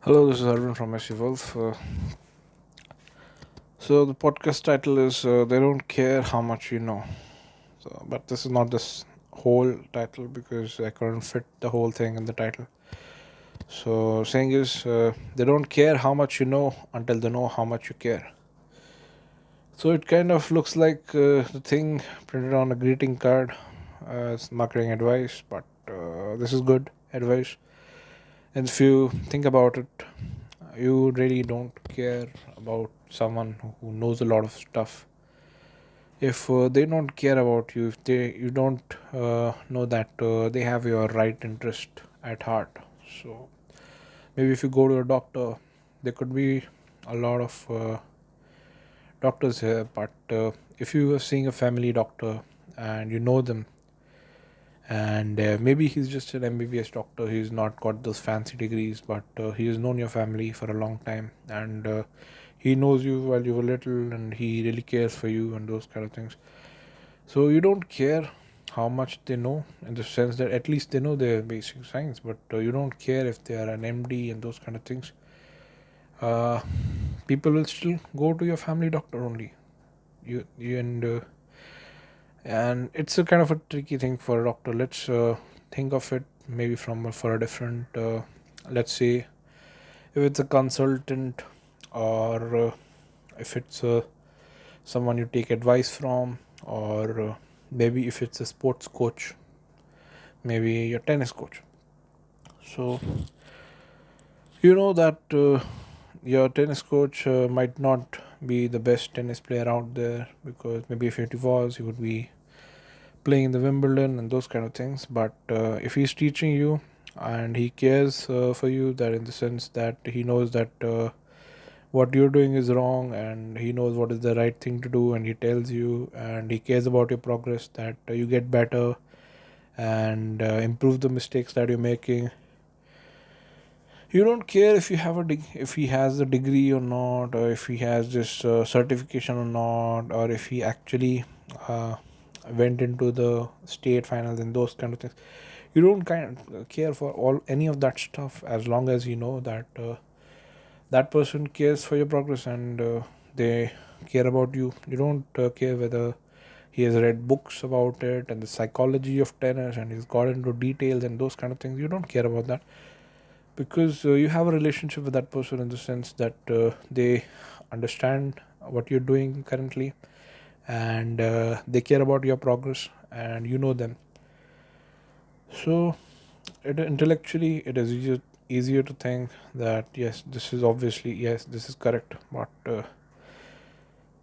Hello, this is Harwin from SC Wolf. So the podcast title is "They Don't Care How Much You Know." But this is not this whole title because I couldn't fit the whole thing in the title. So saying is, they don't care how much you know until they know how much you care. So it kind of looks like the thing printed on a greeting card. It's marketing advice, but this is good advice. And if you think about it, you really don't care about someone who knows a lot of stuff. If they don't care about you, if they you don't know that they have your right interest at heart. So maybe if you go to a doctor, there could be a lot of doctors here, but if you are seeing a family doctor and you know them, and maybe he's just an MBBS doctor, he's not got those fancy degrees, but he has known your family for a long time, and he knows you while you were little, and he really cares for you and those kind of things. So you don't care how much they know, in the sense that at least they know their basic science, but you don't care if they are an MD and those kind of things. uh, People will still go to your family doctor only. You and it's a kind of a tricky thing for a doctor. Let's think of it maybe from for a different let's say if it's a consultant, or if it's someone you take advice from, or maybe if it's a sports coach, maybe your tennis coach. So you know that your tennis coach might not be the best tennis player out there, because maybe if it was, he would be playing in the Wimbledon and those kind of things. But if he's teaching you and he cares for you, that in the sense that he knows that what you're doing is wrong, and he knows what is the right thing to do, and he tells you, and he cares about your progress, that you get better and improve the mistakes that you're making. You don't care if you have if he has a degree or not, or if he has this certification or not, or if he actually uh, went into the state finals and those kind of things. You don't kind of care for all any of that stuff, as long as you know that that person cares for your progress, and they care about you. You don't care whether he has read books about it and the psychology of tennis, and he's got into details and those kind of things. You don't care about that, because you have a relationship with that person, in the sense that they understand what you're doing currently, and they care about your progress, and you know them. So intellectually it is easier to think that yes, this is obviously, yes, this is correct. But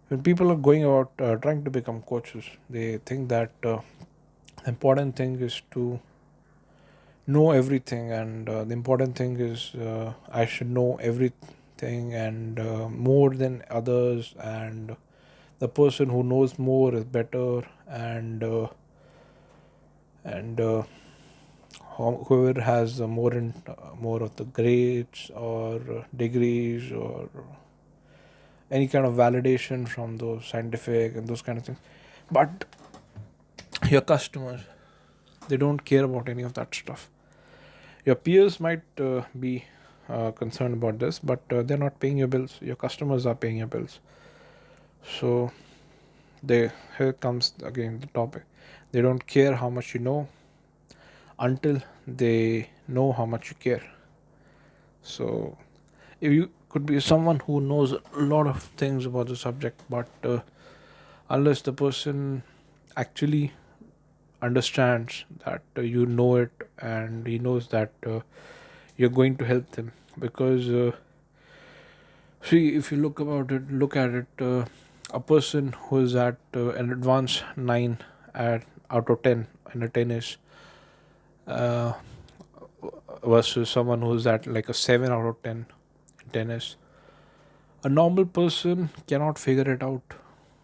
when people are going about trying to become coaches, they think that the important thing is to know everything, and the important thing is I should know everything, and more than others, and the person who knows more is better, and whoever has more of the grades, or degrees, or any kind of validation from those scientific and those kind of things. But your customers, they don't care about any of that stuff. Your peers might be concerned about this, but they're not paying your bills. Your customers are paying your bills. So they here comes again the topic. They don't care how much you know until they know how much you care. So if you could be someone who knows a lot of things about the subject, but unless the person actually understands that you know it, and he knows that you're going to help them, because see, if you look at it, a person who is at an advanced 9 at out of 10 in a tennis, uh, versus someone who's at like a 7 out of 10 in tennis, a normal person cannot figure it out.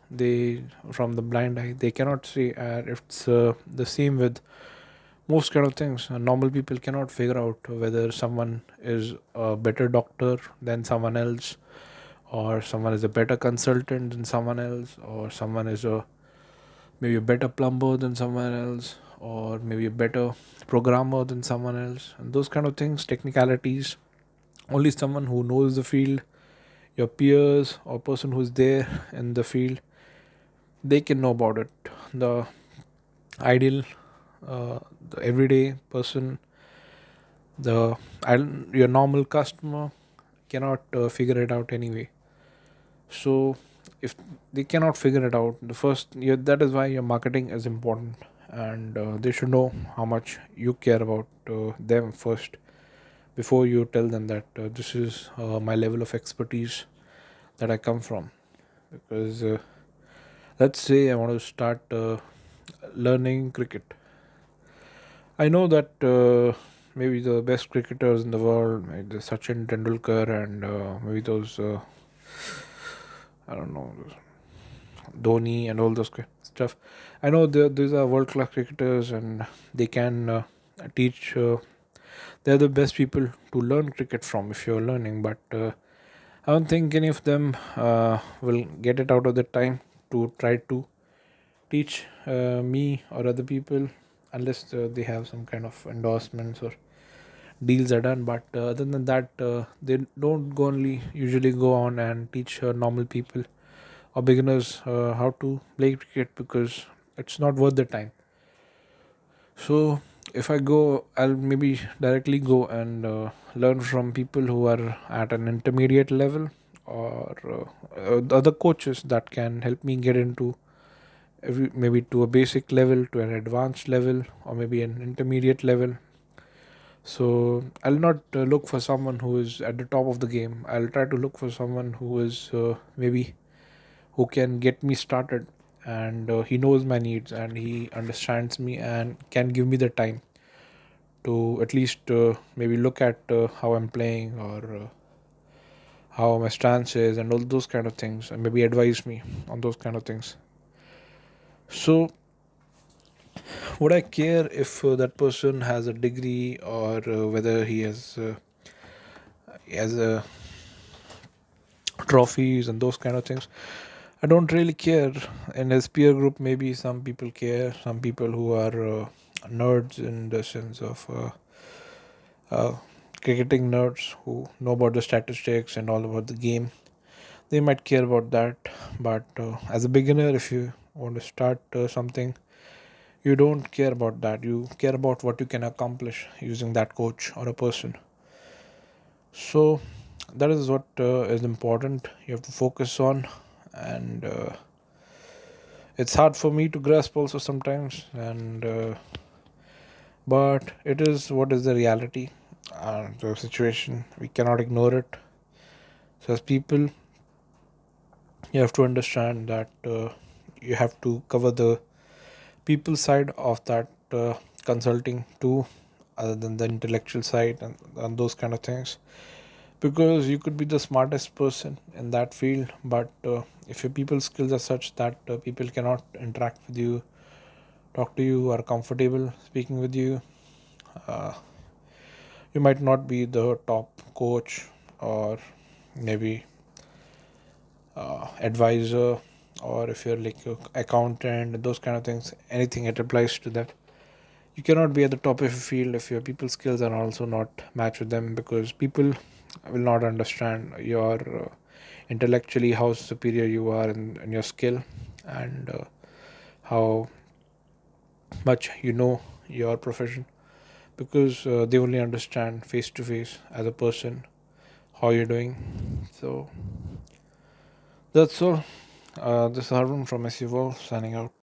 They, from the blind eye, they cannot see. If it's the same with most kind of things, normal people cannot figure out whether someone is a better doctor than someone else, or someone is a better consultant than someone else, or someone is a maybe a better plumber than someone else, or maybe a better programmer than someone else, and those kind of things, technicalities, Only someone who knows the field, your peers or person who's there in the field, they can know about it. The ideal, the everyday person, your normal customer cannot figure it out anyway. So if they cannot figure it out, that is why your marketing is important, and they should know how much you care about them first before you tell them that this is my level of expertise that I come from. Because let's say I want to start learning cricket. I know that maybe the best cricketers in the world, like the Sachin Tendulkar, and maybe those I don't know, Dhoni and all those stuff. I know these are world class cricketers, and they can teach. They're the best people to learn cricket from if you're learning. But I don't think any of them will get it out of the time to try to teach me or other people, unless they have some kind of endorsements or deals are done. But other than that, they don't go only usually go on and teach normal people or beginners how to play cricket, because it's not worth the time. So if I go, I'll maybe directly go and learn from people who are at an intermediate level, or the other coaches that can help me get into maybe to a basic level, to an advanced level, or maybe an intermediate level. So I'll not look for someone who is at the top of the game. I'll try to look for someone who is maybe who can get me started, and he knows my needs and he understands me and can give me the time to at least maybe look at how I'm playing, or how my stance is, and all those kind of things, and maybe advise me on those kind of things. So would I care if that person has a degree, or whether he has a trophies and those kind of things? I don't really care. In his peer group, maybe some people care. Some people who are nerds in the sense of uh, cricketing nerds who know about the statistics and all about the game, they might care about that. But as a beginner, if you want to start something, you don't care about that. You care about what you can accomplish using that coach or a person. So that is what is important. You have to focus on, and it's hard for me to grasp also sometimes, and but it is what is the reality, the situation. We cannot ignore it. So as people, you have to understand that you have to cover the people side of that consulting too, other than the intellectual side, and those kind of things. Because you could be the smartest person in that field, but if your people skills are such that people cannot interact with you, talk to you, are comfortable speaking with you, uh, you might not be the top coach, or maybe advisor, or if you're like a accountant, those kind of things, anything it applies to that. You cannot be at the top of your field if your people skills are also not matched with them, because people will not understand your intellectually how superior you are in your skill, and how much you know your profession, because they only understand face to face as a person how you're doing. So that's all. This is Harwin from SEO signing out.